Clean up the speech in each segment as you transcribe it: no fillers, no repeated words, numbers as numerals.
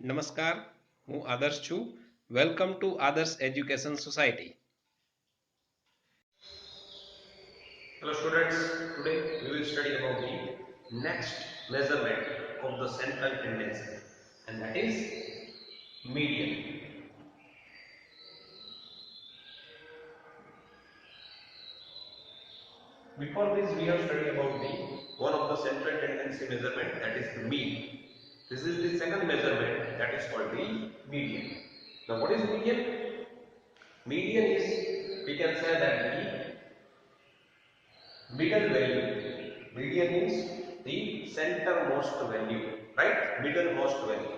નમસ્કાર, હું આદર્શ છું. વેલકમ ટુ આદર્શ education society. Hello students, today we will study about the next measurement of the central tendency, and that is median. Before this we have studied about the one of the central tendency measurement, that is the mean. This is the second measurement, that is called the median. Now what is median? Median is, we can say that the middle value. Median means the centermost value, right? Middlemost value,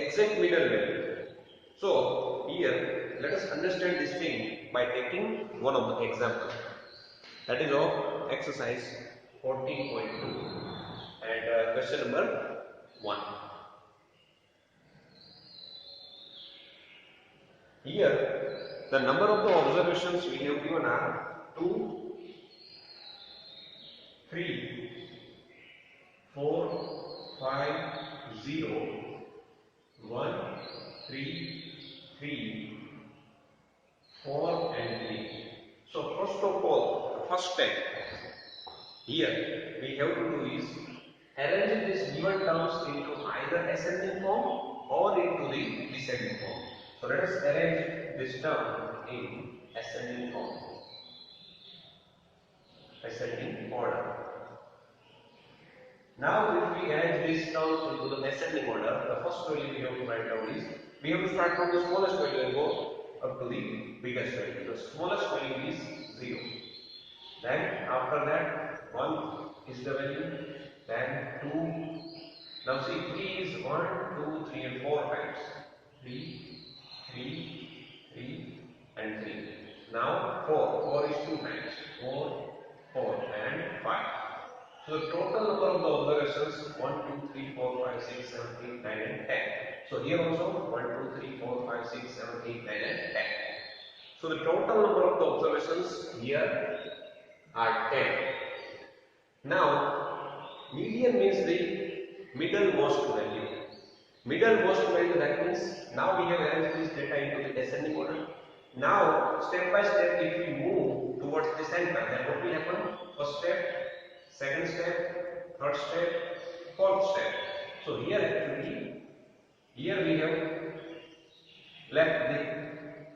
exact middle value. So here let us understand this thing by taking one of the example, that is of exercise 14.2 and question number 1. Here the number of the observations we have given are 2, 3, 4, 5, 0, 1, 3, 3, 4 and 3. So first of all, first step here we have to do is arrange these given terms into either ascending form or into the descending form. So let us arrange this term in ascending form, ascending order. Now if we arrange these terms into the ascending order, the first value we have to write down is, we have to start from the smallest value and go up to the biggest value. The smallest value is 0. Then after that 1 is the value, then 2. Now see, 3 is 1, 2, 3 and 4 times. 3, 3, 3 and 3. Now 4. 4 is 2 times. 4, 4 and 5. So the total number of the observations 1, 2, 3, 4, 5, 6, 7, 8, 9 and 10. So here also 1, 2, 3, 4, 5, 6, 7, 8, 9 and 10. So the total number of the observations here are 10. Now median means the middlemost value. Middlemost value, that means now we have arranged this data into the ascending order. Now step by step if we move towards the center, then what will happen? First step, second step, third step, fourth step. So here actually, here we have left the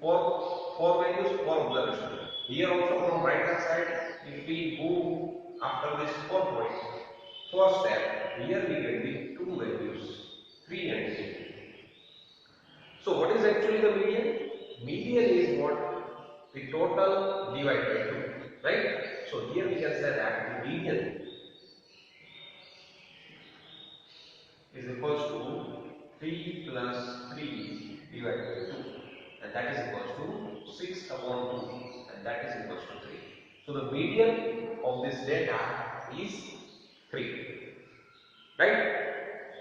four values, 4 observations. Here also from right hand side, if we move after this 4 point, first step, here we get the 2 values, 3 and 3. So what is actually the median? Median is what? The total divided by 2, right? So here we can say that the median is equals to 3 plus 3 divided by 2, and that is equals to 6 upon 2, and that is equals to 3. So the median of this data is 3, right?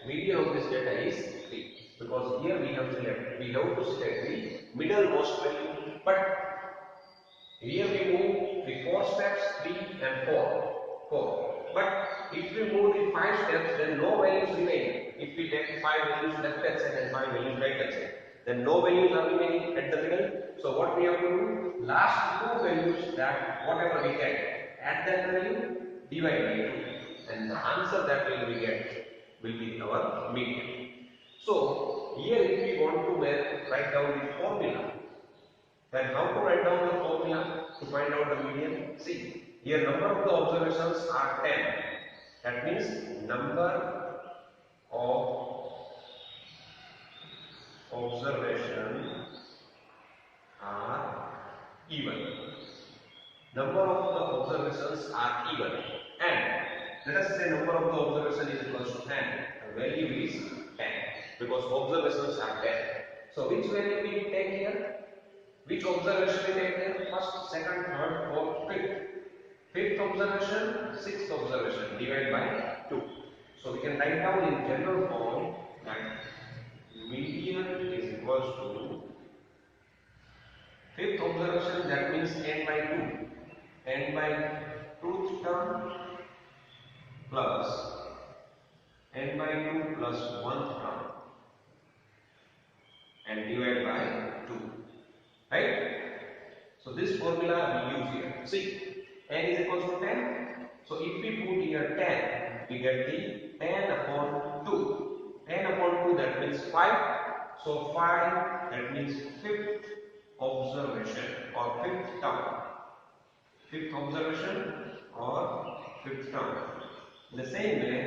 Median of this data is 3, because here we have to select the middlemost value, but here we move the 4 steps, 3 and 4. But if we move the 5 steps, then no values remain. If we take 5 values left hand side and 5 values right hand side, then no values are remaining at the middle. So what we have to do? Last 2 values, that whatever we get, add that value, divide by 2, and the answer that we get will be our median. So here if we want to write down the formula, then how to write down the formula to find out the median? See, here number of the observations are 10. That means number of observations are even. Number of the observations are even. And let us say number of the observation is equals to 10. The value is 10 because observations are 10. So which value we take here? Which observation we take here? First, second, third, fourth, fifth. Fifth observation, sixth observation, divide by 2. So we can write down in general form that median is equals to fifth observation, that means n by 2. N by 2th term plus n by 2 plus 1th term and divide by 2. Right? So this formula we use here. See, n is equals to 10. So if we put here 10, we get the 10 upon 2. 10 upon 2, that means 5. So 5, that means fifth observation or fifth term. Fifth observation or fifth term. In the same way,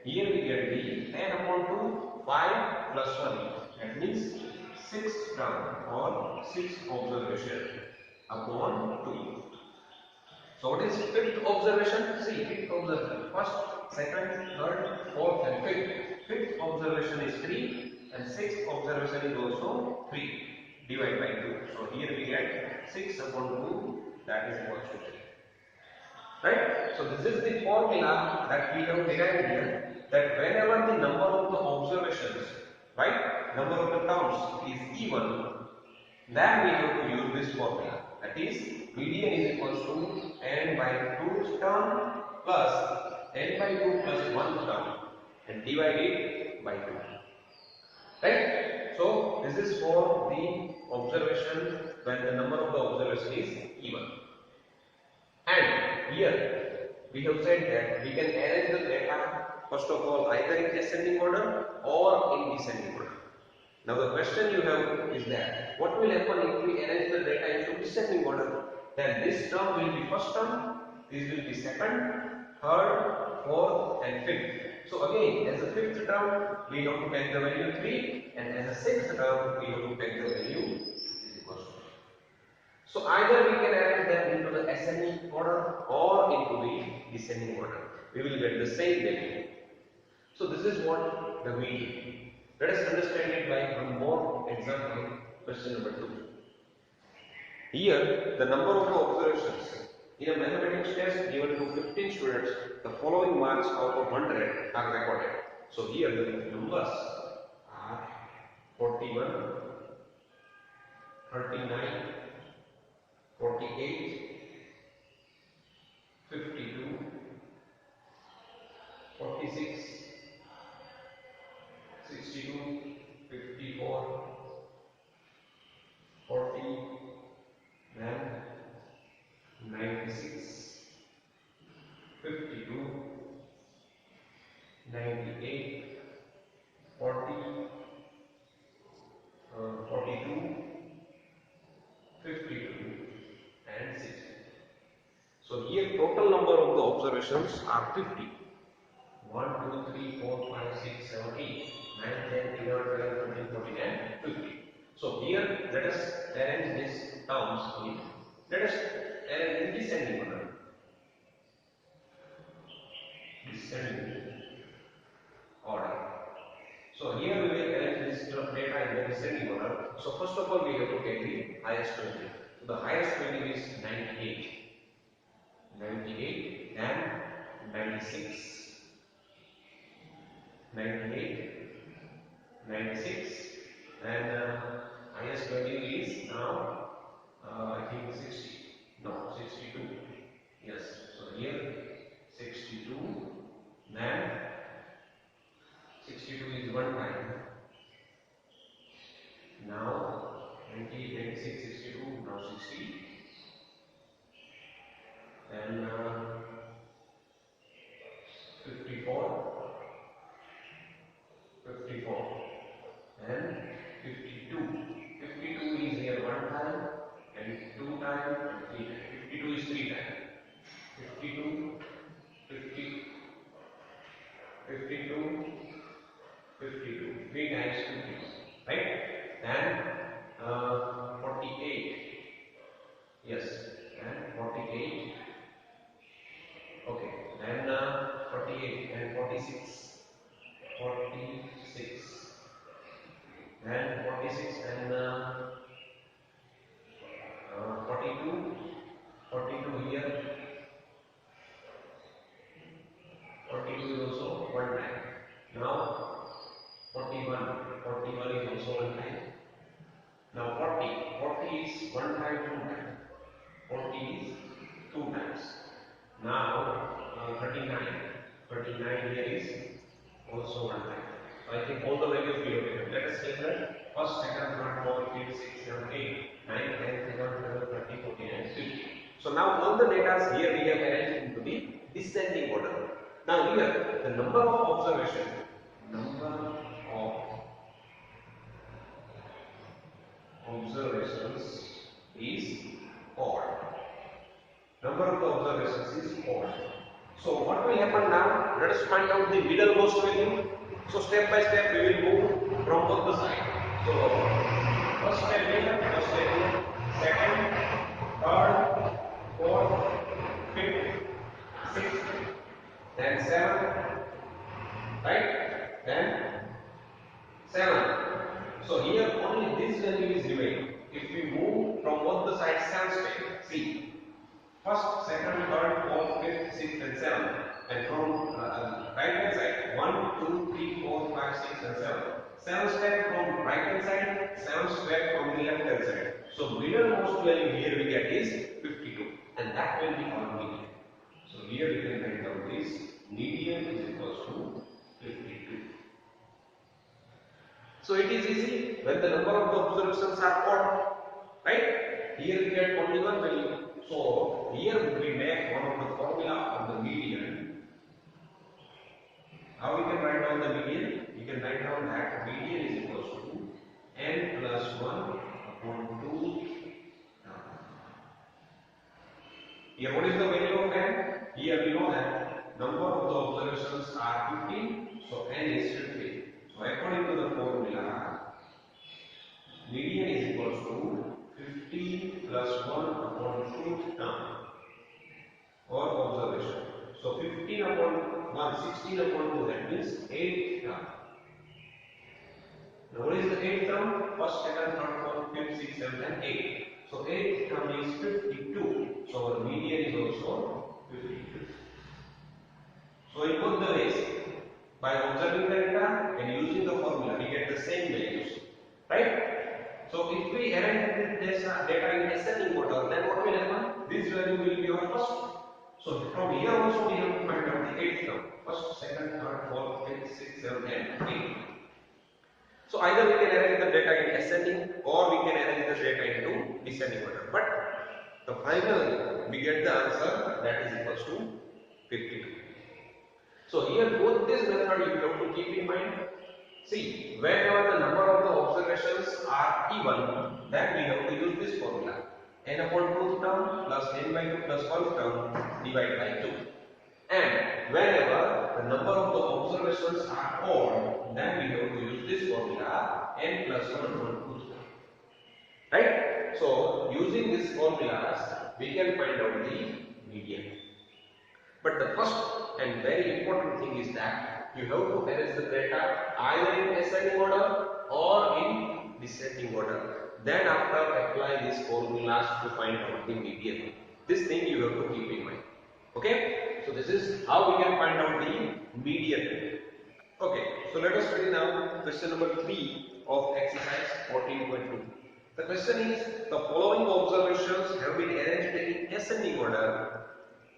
here we get the 10 upon 2, 5 plus 1. That means sixth term or sixth observation upon 2. So what is fifth observation? See, fifth observation. First, second, third, fourth and fifth. Fifth observation is 3 and sixth observation is also 3. Divide by 2. So here we get 6 upon 2, that is equal to 3. Right? So this is the formula that we have derived here, that whenever the number of the observations, right, number of the terms is even, then we have to use this formula. That is, median is equals to n by 2 term plus n by 2 plus 1 term and divide it by 2. Right? So this is for the observation when the number of the observation is even. And here we have said that we can arrange the data first of all either in ascending order or in descending order. Now the question you have is that what will happen if we arrange the data into descending order? Then this term will be first term, this will be second, third, fourth and fifth. So again, as a fifth term we have to take the value 3 and as a sixth term we have to take the value is equals to 3. So either we can arrange them into the ascending order or into the descending order. We will get the same value. So this is what the median. Let us understand it by one more example, question number 2. Here, the number of the observations in a mathematics test given to 15 students, the following marks out of 100 are recorded. So here the numbers are 41, 39, 48, 52, 46, 62, 54, 40, then 96, 52, 98, 40, 42, 52 and 60. So here total number of the observations are 50. 1, 2, 3, 4, 5, 6, 7, 8, 9, 10, 11, 12, 13, 14 and 50. So here let us arrange these terms in, let us arrange in descending order. Descending order. So here we will arrange this data in the descending order. So first of all we have to take the highest value. So the highest value is 98. 98 and 96. 98, 96 and highest value is now I think 60, no 62, yes, so here 62, then 62 is one time, now 90, 96, 62, now 60, then 54, 54 and 52. 52 is here one time and two time and three time. 52 is three time. 52, 50, 52, 52. Three times 52. Right? Then 48. Yes. And 48. Okay. Then 48 and 46. 46. Then 46 and 42. 42 here. 42 is also one time. Now 41. 41 is also one time. Now 40. 40 is one time, two time. 40 is two times. Now 39. 39 here is also one time. So I think all the values we have taken. Let us take the first, second, third now all the data here we have arranged into the descending order. Now here the number of observations is odd. Number of the observations is odd. So what will happen now? Let us find out the middlemost value. So step by step we will move from both the side. So first step here, second, third, fourth, fifth, sixth, then seventh, right? Then 7. So here only this value is remaining. If we move from both the sides 7 steps, see, first, second, third, fourth, fifth, sixth, and 7. And from right hand side, 1, 2, 3, 4, 5, 6, and 7. 7 steps from right hand side, 7 steps from the left hand side. So middlemost value here we get is 52, and that will be our median. So here we can write down this median is equals to 52. So it is easy when the number of the observations are odd, right? Here we get only one value. So here we make one of the formula of the median. How we can write down the median? We can write down that median is equals to n plus 1 upon 2. Here what is the value of n? Here we know that number of the observations are 15, so n is 15. So according to the formula, median is equals to 15 plus 1 upon truth term or observation. So 15 upon 1, 16 upon 2, that means 8 term. Now what is the 8th term? First, second, third, fourth, fifth, sixth, seventh, and 8. So 8th term is 52. So our median is also 52. So in both the ways, by observing the data and using the formula, we get the same values, right? So if we arrange this data in ascending order, then what will happen? This value will be our first. So from here also we have to find out the 8th term. First, second, third, fourth, fifth, sixth, seventh, and 8th. So either we can arrange the data in ascending or we can arrange the data into descending order. But the final we get the answer that is equals to 52. So here both this method you have to keep in mind. See, whenever the number of the observations are even, then we have to use this formula. N upon 2th term plus n by 2 plus 1st term divided by 2. And whenever the number of the observations are odd, then we have to use this formula n plus 1 upon 2th term. Right? So using these formulas, we can find out the median. But the first and very important thing is that you have to arrange the data either in ascending order or in descending order. Then after apply these formulas to find out the median. This thing you have to keep in mind. Okay? So this is how we can find out the median. Okay, so let us study now question number 3 of exercise 14.2. The question is, the following observations have been arranged in ascending order.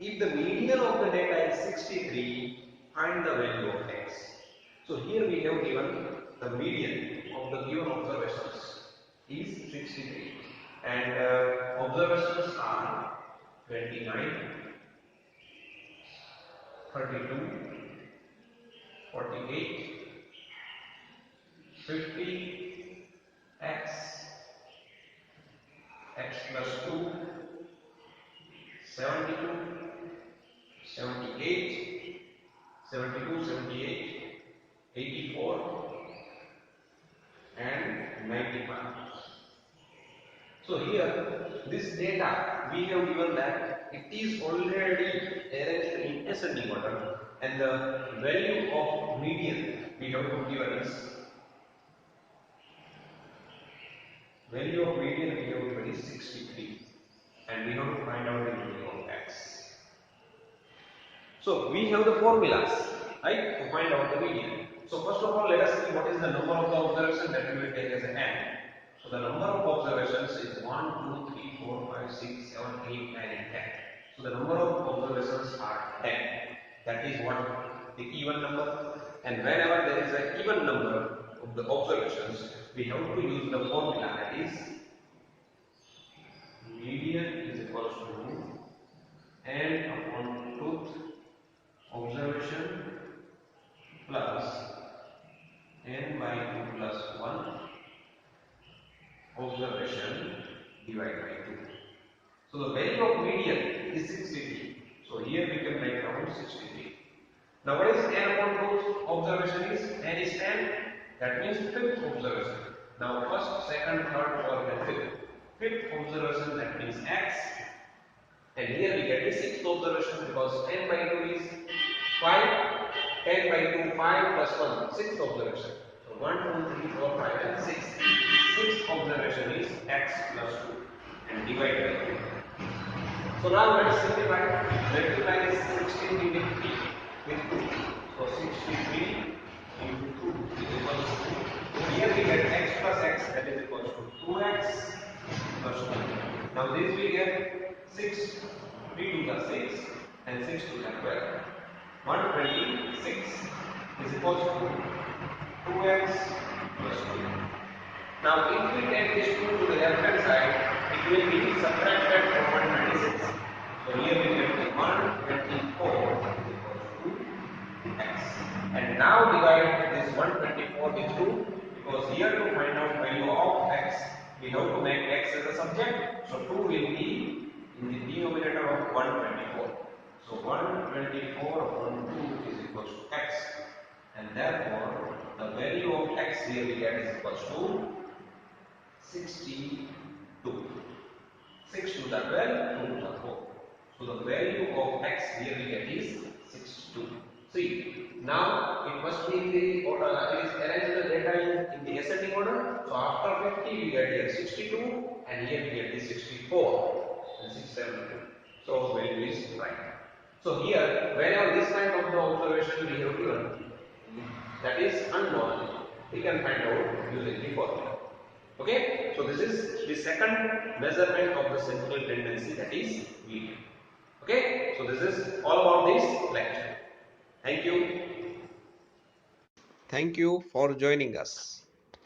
If the median of the data is 63, find the value of x. So here we have given the median of the given observations is 63, and observations are 29, 32, 48, 50, x plus 2, 72, 78, 72, 78, 84, and 95. So here, this data we have given that it is already arranged in ascending order, and the value of median we have to given is value of median we have given is 63, and we have to find out the value of x. So we have the formulas, right, to find out the median. So first of all, let us see what is the number of the observations that we will take as an n. So the number of observations is 1, 2, 3, 4, 5, 6, 7, 8, 9, and 10. So the number of observations are 10. That is what the even number. And whenever there is an even number of the observations, we have to use the formula, that is median is equals to n upon tooth observation plus n by 2 plus 1 observation divided by 2. So the value of median is 63. So here we can write down 63. Now what is n upon tooth observation is? N is 10. That means fifth observation. Now first, second, third, fourth and fifth. Fifth observation, that means x. And here we get the sixth observation because 10 by 2 is 5. 10 by 2, 5 plus 1, sixth observation. So 1, 2, 3, 4, 5 and 6. Sixth observation is x plus 2 and divide by 2. So now let us simplify. Multiply this 16 into 3 with 2. So 63 into 2 is equal to, here we get x plus x, that is equal to 2x plus 2. Now this we get 6, 3 to the 6 and 6 to the 12. 126 is equal to 2x plus 2. Now if we take this 2 to the left hand side, it will be subtracted from 126. So here we get the 124 is equal to x. And now divide this 124 with 2, because here to find out value of x, we have to make x as a subject. So 2 will be in the denominator of 124. So 124 upon 2 is equal to x. And therefore, the value of x here we get is equal to 62. 6 to the 12, 2 to the 4. So the value of x here we get is 62. See, now it must be in the order, it is arranged the data in the ascending order. So after 50 we get here 62 and here we get the 64 and 672. So value is right. So here, whenever this kind of the observation we have given, that is unknown, we can find out using the formula. Okay, so this is the second measurement of the central tendency, that is median. Okay, so this is all about this lecture. Thank you. Thank you for joining us.